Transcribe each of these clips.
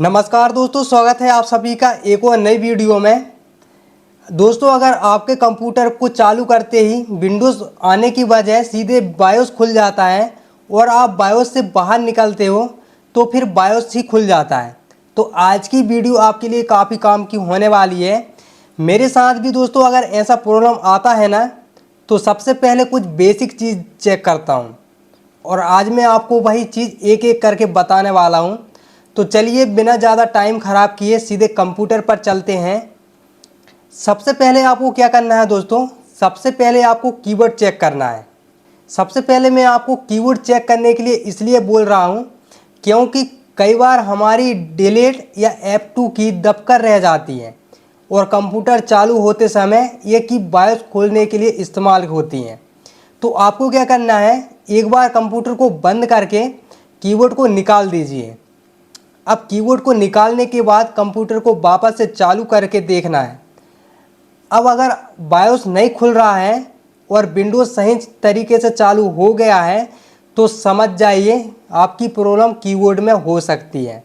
नमस्कार दोस्तों, स्वागत है आप सभी का एक और नई वीडियो में। दोस्तों, अगर आपके कंप्यूटर को चालू करते ही विंडोज़ आने की बजाय सीधे बायोस खुल जाता है और आप बायोस से बाहर निकलते हो तो फिर बायोस ही खुल जाता है, तो आज की वीडियो आपके लिए काफ़ी काम की होने वाली है। मेरे साथ भी दोस्तों अगर ऐसा प्रॉब्लम आता है ना, तो सबसे पहले कुछ बेसिक चीज़ चेक करता हूँ और आज मैं आपको वही चीज़ एक एक करके बताने वाला हूँ। तो चलिए बिना ज़्यादा टाइम ख़राब किए सीधे कंप्यूटर पर चलते हैं। सबसे पहले आपको क्या करना है दोस्तों, सबसे पहले आपको कीबोर्ड चेक करना है। सबसे पहले मैं आपको कीबोर्ड चेक करने के लिए इसलिए बोल रहा हूँ क्योंकि कई बार हमारी डिलीट या F2 की दबकर रह जाती है और कंप्यूटर चालू होते समय ये की बायोस खोलने के लिए इस्तेमाल होती हैं। तो आपको क्या करना है, एक बार कंप्यूटर को बंद करके कीबोर्ड को निकाल दीजिए। अब कीबोर्ड को निकालने के बाद कंप्यूटर को वापस से चालू करके देखना है। अब अगर बायोस नहीं खुल रहा है और विंडोज़ सही तरीके से चालू हो गया है तो समझ जाइए आपकी प्रॉब्लम कीबोर्ड में हो सकती है।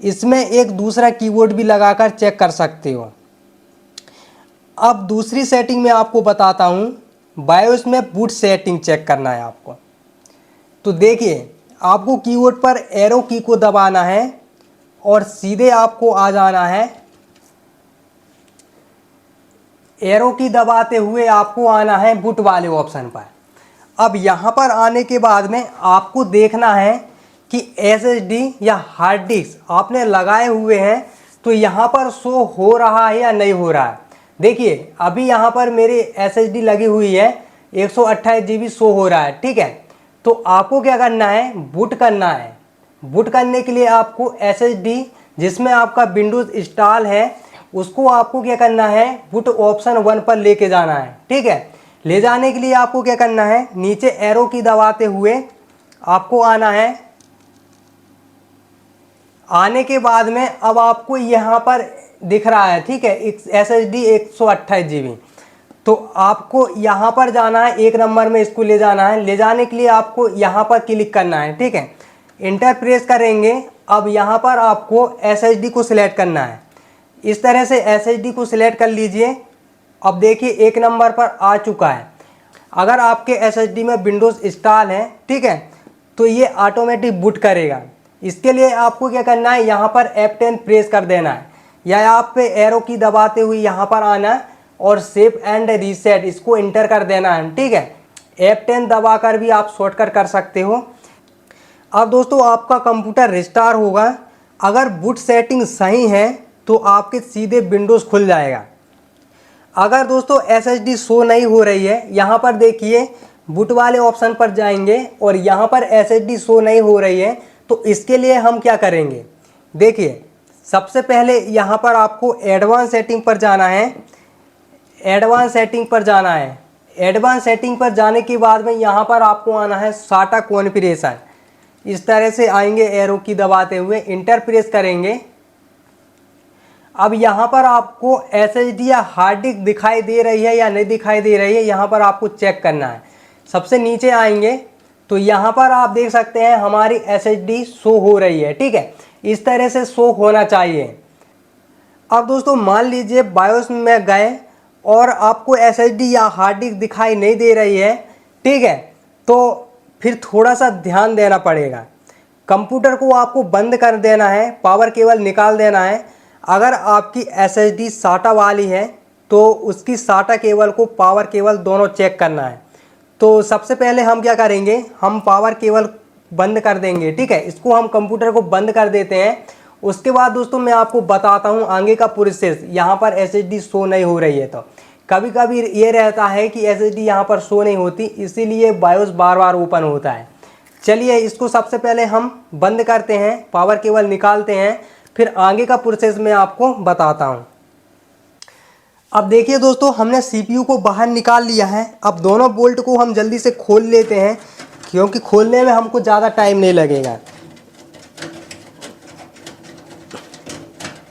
इसमें एक दूसरा कीबोर्ड भी लगाकर चेक कर सकते हो। अब दूसरी सेटिंग में आपको बताता हूँ, बायोस में बूट सेटिंग चेक करना है आपको। तो देखिए, आपको कीबोर्ड पर एरो की को दबाना है और सीधे आपको आ जाना है। एरो की दबाते हुए आपको आना है बूट वाले ऑप्शन पर। अब यहाँ पर आने के बाद में आपको देखना है कि SSD या हार्ड डिस्क आपने लगाए हुए हैं तो यहाँ पर शो हो रहा है या नहीं हो रहा है। देखिए, अभी यहाँ पर मेरी SSD लगी हुई है, 128 GB शो हो रहा है, ठीक है। तो आपको क्या करना है, बूट करना है। बूट करने के लिए आपको SSD जिसमें आपका विंडोज़ इंस्टॉल है उसको आपको क्या करना है, बूट ऑप्शन 1 पर लेके जाना है, ठीक है। ले जाने के लिए आपको क्या करना है, नीचे एरो की दबाते हुए आपको आना है। आने के बाद में अब आपको यहाँ पर दिख रहा है, ठीक है, SSD 128 GB। तो आपको यहाँ पर जाना है, एक नंबर में इसको ले जाना है। ले जाने के लिए आपको यहाँ पर क्लिक करना है, ठीक है। इंटर प्रेस करेंगे। अब यहाँ पर आपको SSD को सिलेक्ट करना है। इस तरह से SSD को सिलेक्ट कर लीजिए। अब देखिए एक नंबर पर आ चुका है। अगर आपके SSD में विंडोज़ इंस्टॉल है, ठीक है, तो ये ऑटोमेटिक बूट करेगा। इसके लिए आपको क्या करना है, यहाँ पर F10 प्रेस कर देना है या आप पे एरो की दबाते हुए यहाँ पर आना है और सेव एंड रीसेट इसको इंटर कर देना है, ठीक है। F10 दबाकर भी आप शॉर्टकट कर सकते हो। अब दोस्तों आपका कंप्यूटर रिस्टार होगा। अगर बूट सेटिंग सही है तो आपके सीधे विंडोज़ खुल जाएगा। अगर दोस्तों SSD शो नहीं हो रही है, यहाँ पर देखिए बूट वाले ऑप्शन पर जाएंगे और यहाँ पर SSD शो नहीं हो रही है, तो इसके लिए हम क्या करेंगे, देखिए सबसे पहले यहाँ पर आपको एडवांस सेटिंग पर जाना है। एडवांस सेटिंग पर जाना है। एडवांस सेटिंग पर जाने के बाद में यहाँ पर आपको आना है साटा कॉन्फ़िगरेशन। इस तरह से आएंगे, एरो की दबाते हुए इंटर प्रेस करेंगे। अब यहाँ पर आपको SSD या हार्ड डिस्क दिखाई दे रही है या नहीं दिखाई दे रही है, यहाँ पर आपको चेक करना है। सबसे नीचे आएंगे तो यहाँ पर आप देख सकते हैं हमारी SSD शो हो रही है, ठीक है। इस तरह से शो होना चाहिए। अब दोस्तों मान लीजिए बायोस में गए और आपको SSD या हार्ड डिस्क दिखाई नहीं दे रही है, ठीक है, तो फिर थोड़ा सा ध्यान देना पड़ेगा। कंप्यूटर को आपको बंद कर देना है, पावर केबल निकाल देना है। अगर आपकी SSD साटा वाली है तो उसकी साटा केबल को पावर केबल दोनों चेक करना है। तो सबसे पहले हम क्या करेंगे, हम पावर केबल बंद कर देंगे, ठीक है। इसको हम कंप्यूटर को बंद कर देते हैं। उसके बाद दोस्तों मैं आपको बताता हूँ आगे का प्रोसेस। यहाँ पर SSD शो नहीं हो रही है तो कभी कभी ये रहता है कि SSD यहाँ पर शो नहीं होती, इसीलिए बायोस बार बार ओपन होता है। चलिए इसको सबसे पहले हम बंद करते हैं, पावर केबल निकालते हैं, फिर आगे का प्रोसेस मैं आपको बताता हूँ। अब देखिए दोस्तों, हमने CPU को बाहर निकाल लिया है। अब दोनों बोल्ट को हम जल्दी से खोल लेते हैं क्योंकि खोलने में हमको ज़्यादा टाइम नहीं लगेगा।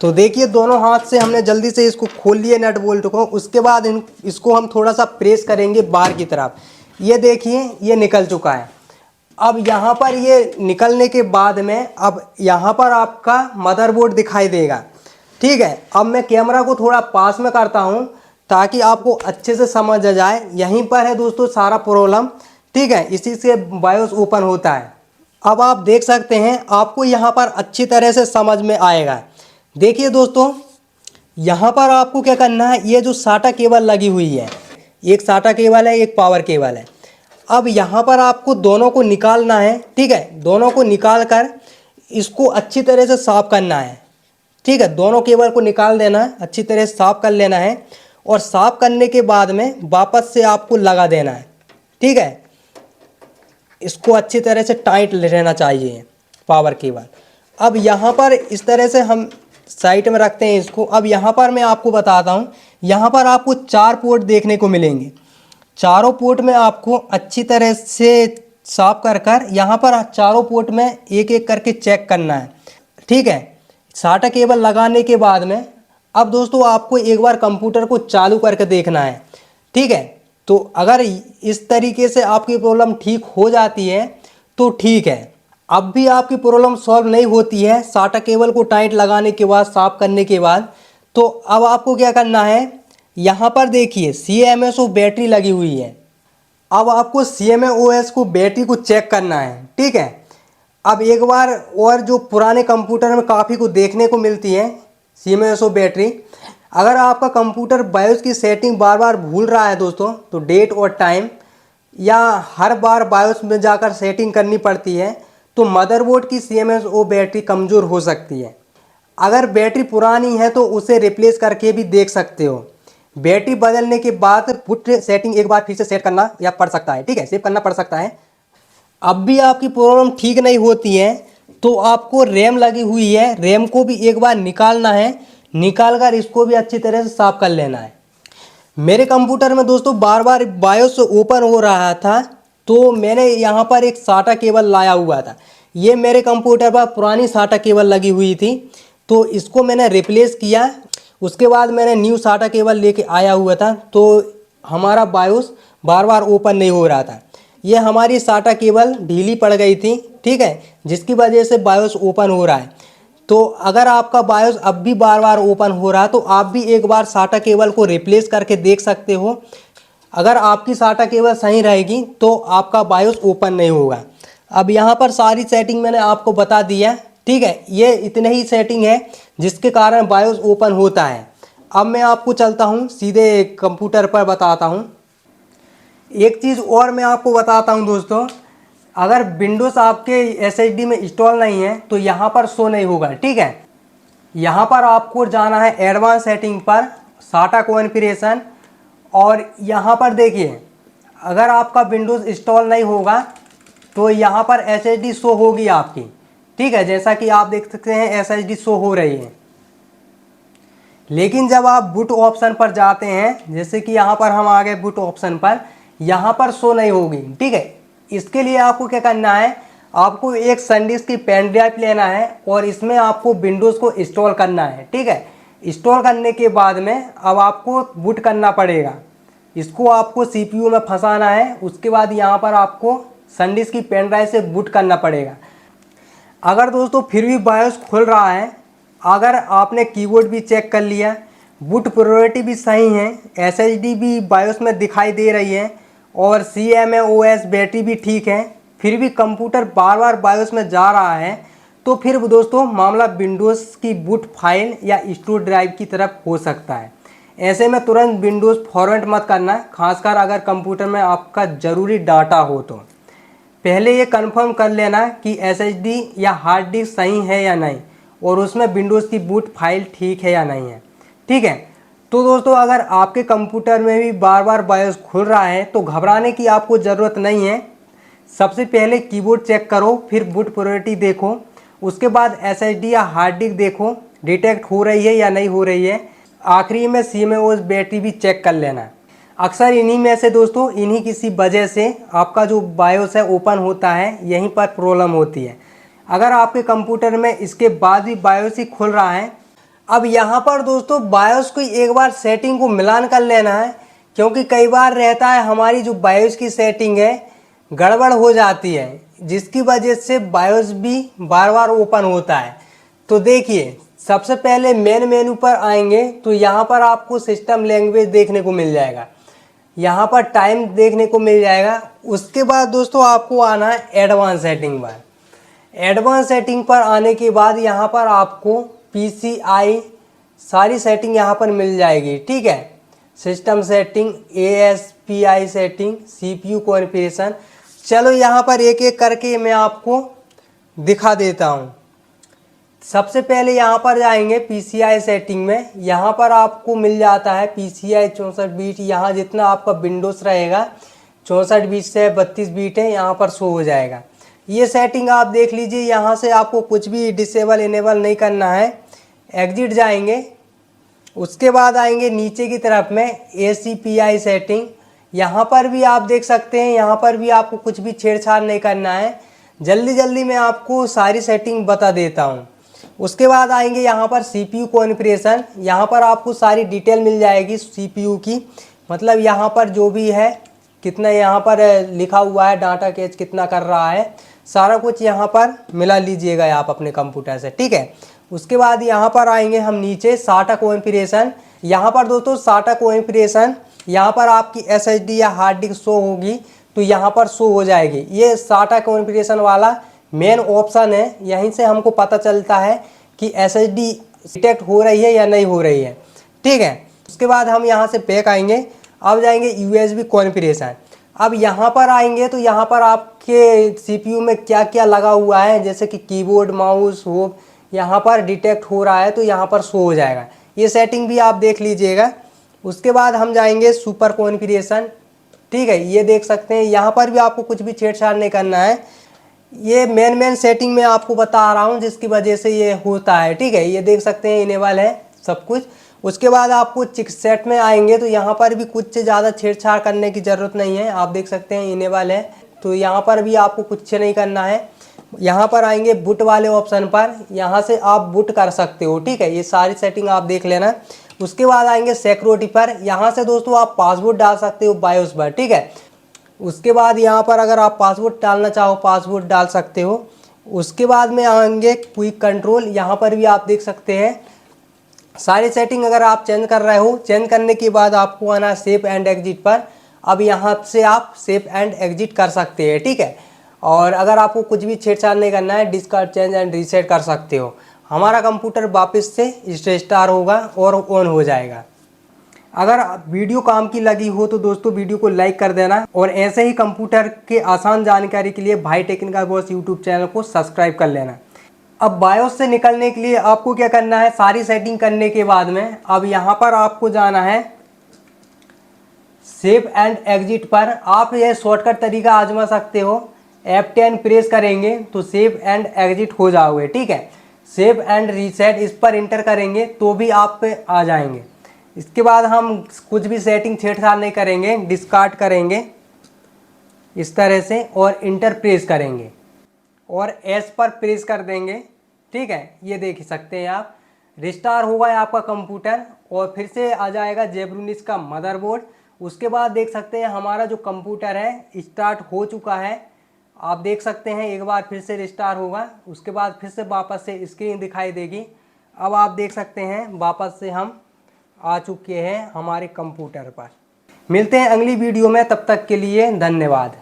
तो देखिए दोनों हाथ से हमने जल्दी से इसको खोल लिए नट बोल्ट को। उसके बाद इसको हम थोड़ा सा प्रेस करेंगे बाहर की तरफ। ये देखिए ये निकल चुका है। अब यहाँ पर ये निकलने के बाद में अब यहाँ पर आपका मदरबोर्ड दिखाई देगा। ठीक है, अब मैं कैमरा को थोड़ा पास में करता हूँ ताकि आपको अच्छे से समझ आ जाए। यहीं पर है दोस्तों सारा प्रॉब्लम। ठीक है, इसी से बायोस ओपन होता है। अब आप देख सकते हैं, आपको यहाँ पर अच्छी तरह से समझ में आएगा। देखिए दोस्तों, यहाँ पर आपको क्या करना है, ये जो साटा केबल लगी हुई है, एक साटा केबल है, एक पावर केबल है। अब यहाँ पर आपको दोनों को निकालना है। ठीक है, दोनों को निकाल कर इसको अच्छी तरह से साफ करना है। ठीक है, दोनों केबल को निकाल देना है, अच्छी तरह से साफ कर लेना है और साफ करने के बाद में वापस से आपको लगा देना है। ठीक है, इसको अच्छी तरह से टाइट रहना चाहिए पावर केबल। अब यहाँ पर इस तरह से हम साइड में रखते हैं इसको। अब यहाँ पर मैं आपको बताता हूँ, यहाँ पर आपको 4 पोर्ट देखने को मिलेंगे। चारों पोर्ट में आपको अच्छी तरह से साफ कर यहाँ पर चारों पोर्ट में एक एक करके चेक करना है। ठीक है, साटा केबल लगाने के बाद में अब दोस्तों आपको एक बार कंप्यूटर को चालू करके देखना है। ठीक है, तो अगर इस तरीके से आपकी प्रॉब्लम ठीक हो जाती है तो ठीक है। अब भी आपकी प्रॉब्लम सॉल्व नहीं होती है साटा केबल को टाइट लगाने के बाद, साफ करने के बाद, तो अब आपको क्या करना है, यहाँ पर देखिए CMOS बैटरी लगी हुई है। अब आपको CMOS को बैटरी को चेक करना है। ठीक है, अब एक बार और जो पुराने कंप्यूटर में काफ़ी को देखने को मिलती है CMOS बैटरी, अगर आपका कंप्यूटर बायोस की सेटिंग बार बार भूल रहा है दोस्तों, तो डेट और टाइम या हर बार बायोस में जाकर सेटिंग करनी पड़ती है, तो मदरबोर्ड की CMOS बैटरी कमज़ोर हो सकती है। अगर बैटरी पुरानी है तो उसे रिप्लेस करके भी देख सकते हो। बैटरी बदलने के बाद बुट सेटिंग एक बार फिर से सेट करना या पड़ सकता है। ठीक है, सेव करना पड़ सकता है। अब भी आपकी प्रॉब्लम ठीक नहीं होती है तो आपको रैम लगी हुई है, रैम को भी एक बार निकालना है, निकाल कर इसको भी अच्छी तरह से साफ कर लेना है। मेरे कंप्यूटर में दोस्तों बार बार बायोस ओपन हो रहा था, तो मैंने यहाँ पर एक साटा केबल लाया हुआ था। ये मेरे कंप्यूटर पर पुरानी साटा केबल लगी हुई थी, तो इसको मैंने रिप्लेस किया। उसके बाद मैंने न्यू साटा केबल लेके आया हुआ था, तो हमारा बायोस बार बार ओपन नहीं हो रहा था। ये हमारी साटा केबल ढीली पड़ गई थी। ठीक है, जिसकी वजह से बायोस ओपन हो रहा है। तो अगर आपका बायोस अब भी बार बार ओपन हो रहा है तो आप भी एक बार साटा केबल को रिप्लेस करके देख सकते हो। अगर आपकी साटा केबल सही रहेगी तो आपका बायोस ओपन नहीं होगा। अब यहाँ पर सारी सेटिंग मैंने आपको बता दिया। ठीक है, ये इतने ही सेटिंग है जिसके कारण बायोस ओपन होता है। अब मैं आपको चलता हूँ सीधे कंप्यूटर पर बताता हूँ। एक चीज़ और मैं आपको बताता हूँ दोस्तों, अगर विंडोज़ आपके SSD में इंस्टॉल नहीं है तो यहाँ पर शो नहीं होगा। ठीक है, यहाँ पर आपको जाना है एडवांस सेटिंग पर, साटा कॉन्फ़िगरेशन, और यहाँ पर देखिए अगर आपका विंडोज़ इंस्टॉल नहीं होगा तो यहाँ पर SSD शो होगी आपकी। ठीक है, जैसा कि आप देख सकते हैं SSD शो हो रही है। लेकिन जब आप बूट ऑप्शन पर जाते हैं, जैसे कि यहाँ पर हम आ गए बूट ऑप्शन पर, यहाँ पर शो नहीं होगी। ठीक है, इसके लिए आपको क्या करना है, आपको एक SanDisk की पेन ड्राइव लेना है और इसमें आपको विंडोज़ को इंस्टॉल करना है। ठीक है, इंस्टॉल करने के बाद में अब आपको बूट करना पड़ेगा। इसको आपको CPU में फंसाना है। उसके बाद यहाँ पर आपको SanDisk की पेन ड्राइव से बूट करना पड़ेगा। अगर दोस्तों फिर भी बायोस खुल रहा है, अगर आपने कीबोर्ड भी चेक कर लिया, बूट प्रायोरिटी भी सही है, SSD भी बायोस में दिखाई दे रही है और CMOS बैटरी भी ठीक है, फिर भी कंप्यूटर बार बार बायोस में जा रहा है, तो फिर दोस्तों मामला विंडोज़ की बूट फाइल या स्टोर ड्राइव की तरफ हो सकता है। ऐसे में तुरंत विंडोज़ फॉर्मेट मत करना, खासकर अगर कंप्यूटर में आपका ज़रूरी डाटा हो तो। पहले ये कंफर्म कर लेना कि SSD या हार्ड डिस्क सही है या नहीं, और उसमें विंडोज़ की बूट फाइल ठीक है या नहीं है। ठीक है, तो दोस्तों अगर आपके कंप्यूटर में भी बार बार बायोस खुल रहा है तो घबराने की आपको ज़रूरत नहीं है। सबसे पहले कीबोर्ड चेक करो, फिर बूट प्रायोरिटी देखो, उसके बाद SSD या हार्ड डिस्क देखो डिटेक्ट हो रही है या नहीं हो रही है। आखिरी में CMOS बैटरी भी चेक कर लेना। अक्सर इन्हीं में से दोस्तों, इन्हीं किसी वजह से आपका जो बायोस है ओपन होता है, यहीं पर प्रॉब्लम होती है। अगर आपके कंप्यूटर में इसके बाद भी बायोस ही खुल रहा है, अब यहाँ पर दोस्तों बायोस को एक बार सेटिंग को मिलान कर लेना है, क्योंकि कई बार रहता है हमारी जो बायोस की सेटिंग है गड़बड़ हो जाती है। जिसकी वजह से बायोस भी बार बार ओपन होता है। तो देखिए, सबसे पहले मेन मेनू पर आएंगे तो यहाँ पर आपको सिस्टम लैंग्वेज देखने को मिल जाएगा, यहाँ पर टाइम देखने को मिल जाएगा। उसके बाद दोस्तों आपको आना है एडवांस सेटिंग पर। एडवांस सेटिंग पर आने के बाद यहाँ पर आपको PCI सारी सेटिंग यहाँ पर मिल जाएगी, ठीक है। System setting, ASPI setting, CPU configuration. चलो यहाँ पर एक एक करके मैं आपको दिखा देता हूँ। सबसे पहले यहाँ पर जाएंगे PCI सेटिंग में। यहाँ पर आपको मिल जाता है PCI 64 बीट। यहाँ जितना आपका विंडोज़ रहेगा 64 बीट से 32 बीट है, यहाँ पर शो हो जाएगा। ये सेटिंग आप देख लीजिए। यहाँ से आपको कुछ भी डिसेबल इनेबल नहीं करना है। एग्जिट जाएंगे, उसके बाद आएंगे नीचे की तरफ में ACPI सेटिंग। यहाँ पर भी आप देख सकते हैं, यहाँ पर भी आपको कुछ भी छेड़छाड़ नहीं करना है। जल्दी जल्दी मैं आपको सारी सेटिंग बता देता हूँ। उसके बाद आएंगे यहाँ पर CPU कॉन्फ़िगरेशन। यहाँ पर आपको सारी डिटेल मिल जाएगी CPU की, मतलब यहाँ पर जो भी है, कितना यहाँ पर लिखा हुआ है, डाटा कैच कितना कर रहा है, सारा कुछ यहाँ पर मिला लीजिएगा आप अपने कंप्यूटर से, ठीक है। उसके बाद यहाँ पर आएंगे हम नीचे SATA कॉन्फ़िगरेशन। यहाँ पर दोस्तों SATA कॉन्फ़िगरेशन, यहाँ पर आपकी SSD या हार्ड डिस्क शो होगी तो यहाँ पर शो हो जाएगी। ये SATA कॉन्फ़िगरेशन वाला मेन ऑप्शन है, यहीं से हमको पता चलता है कि SSD डिटेक्ट हो रही है या नहीं हो रही है, ठीक है। उसके बाद हम यहाँ से बैक आएंगे, अब जाएंगे USB कॉन्फ़िगरेशन। अब यहाँ पर आएंगे तो यहाँ पर आपके CPU में क्या क्या लगा हुआ है, जैसे कि कीबोर्ड, माउस हो, यहाँ पर डिटेक्ट हो रहा है तो यहाँ पर शो हो जाएगा। ये सेटिंग भी आप देख लीजिएगा। उसके बाद हम जाएंगे सुपर कॉन्फ़िगरेशन, ठीक है। ये देख सकते हैं, यहाँ पर भी आपको कुछ भी छेड़छाड़ नहीं करना है। ये मेन सेटिंग में आपको बता रहा हूँ जिसकी वजह से ये होता है, ठीक है। ये देख सकते हैं इनेबल है सब कुछ। उसके बाद आपको चिपसेट में आएंगे तो यहाँ पर भी कुछ ज़्यादा छेड़छाड़ करने की ज़रूरत नहीं है। आप देख सकते हैं इनेबल है, तो यहाँ पर भी आपको कुछ नहीं करना है। यहाँ पर आएंगे बूट वाले ऑप्शन पर, यहाँ से आप बूट कर सकते हो, ठीक है। ये सारी सेटिंग आप देख लेना। उसके बाद आएंगे सिक्योरिटी पर। यहाँ से दोस्तों आप पासवर्ड डाल सकते हो बायोस पर, ठीक है। उसके बाद यहाँ पर अगर आप पासवर्ड डालना चाहो पासवर्ड डाल सकते हो। उसके बाद में आएंगे क्विक कंट्रोल। यहाँ पर भी आप देख सकते हैं सारी सेटिंग अगर आप चेंज कर रहे हो। चेंज करने के बाद आपको आना सेव एंड एग्जिट पर। अब यहाँ से आप सेव एंड एग्जिट कर सकते हैं, ठीक है। और अगर आपको कुछ भी छेड़छाड़ नहीं करना है, डिस्कार्ड, चेंज एंड रीसेट कर सकते हो। हमारा कंप्यूटर वापस से रिस्टार्ट होगा और ऑन हो जाएगा। अगर वीडियो काम की लगी हो तो दोस्तों वीडियो को लाइक कर देना, और ऐसे ही कंप्यूटर के आसान जानकारी के लिए भाई टेक्निकल बॉस यूट्यूब चैनल को सब्सक्राइब कर लेना। अब बायोस से निकलने के लिए आपको क्या करना है, सारी सेटिंग करने के बाद में अब यहाँ पर आपको जाना है सेव एंड एग्जिट पर। आप यह शॉर्टकट तरीका आजमा सकते हो। F10 प्रेस करेंगे तो सेव एंड एग्जिट हो जाओगे, ठीक है। सेव एंड रीसेट इस पर इंटर करेंगे तो भी आप पे आ जाएंगे। इसके बाद हम कुछ भी सेटिंग छेड़छाड़ नहीं करेंगे, डिस्कार्ड करेंगे इस तरह से और इंटर प्रेस करेंगे और एस पर प्रेस कर देंगे, ठीक है। ये देख सकते हैं आप, रिस्टार्ट होगा आपका कंप्यूटर और फिर से आ जाएगा जेब्रूनिस का मदरबोर्ड। उसके बाद देख सकते हैं हमारा जो कंप्यूटर है स्टार्ट हो चुका है। आप देख सकते हैं एक बार फिर से रिस्टार्ट होगा, उसके बाद फिर से वापस से स्क्रीन दिखाई देगी। अब आप देख सकते हैं वापस से हम आ चुके हैं हमारे कंप्यूटर पर। मिलते हैं अगली वीडियो में, तब तक के लिए धन्यवाद।